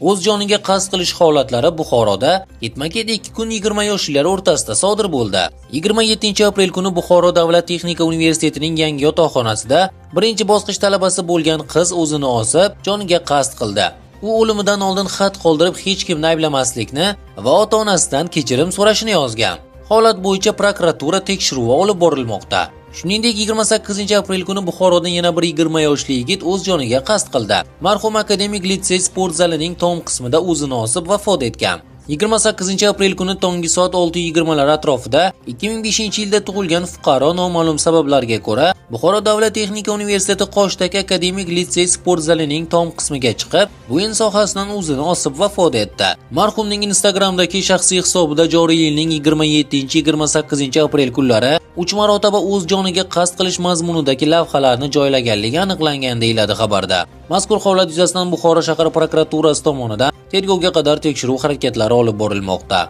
O'z joniga qasd qilish holatlari Buxoroda ketma-ket 2 kun 20 yoshlilar o'rtasida sodir bo'ldi. 27-aprel kuni Buxoro davlat texnika universitetining yangi yotoqxonasida birinchi bosqich talabasi bo'lgan qiz o'zini osib, joniga qasd qildi. U o'limidan oldin xat qoldirib hech kimni ayblamaslikni va ota-onasidan kechirim so'rashini yozgan. Holat bo'yicha prokuratura tekshiruvi olib borilmoqda. Shuningdek, 28-aprel kuni Buxoroda yana bir 20 yoshli yigit o'z joniga qasd qildi. Marhum akademik litsey sport zalining tom qismida o'zini osib vafot etgan. 28-aprel kuni tongi soat 6:20 lar atrofida 2005-yilda tug'ilgan fuqaro noma'lum sabablarga ko'ra Buxoro davlat texnika universiteti Qoshdagi akademik litsey sport zalining tom qismiga chiqib, bo'yin sohasidan o'zini osib vafot etdi. Marhumning Instagramdagi shaxsiy hisobida joriy yilning 27-28-aprel kunlari 3 marotaba o'z joniga qasd qilish mazmunidagi lavhalarni joylaganligi aniqlangan deyiladi xabarda. Mazkur holat yuzasidan Buxoro shahar prokuraturasi tomonidan tergovga qadar tekshiruv harakatlari olib borilmoqda.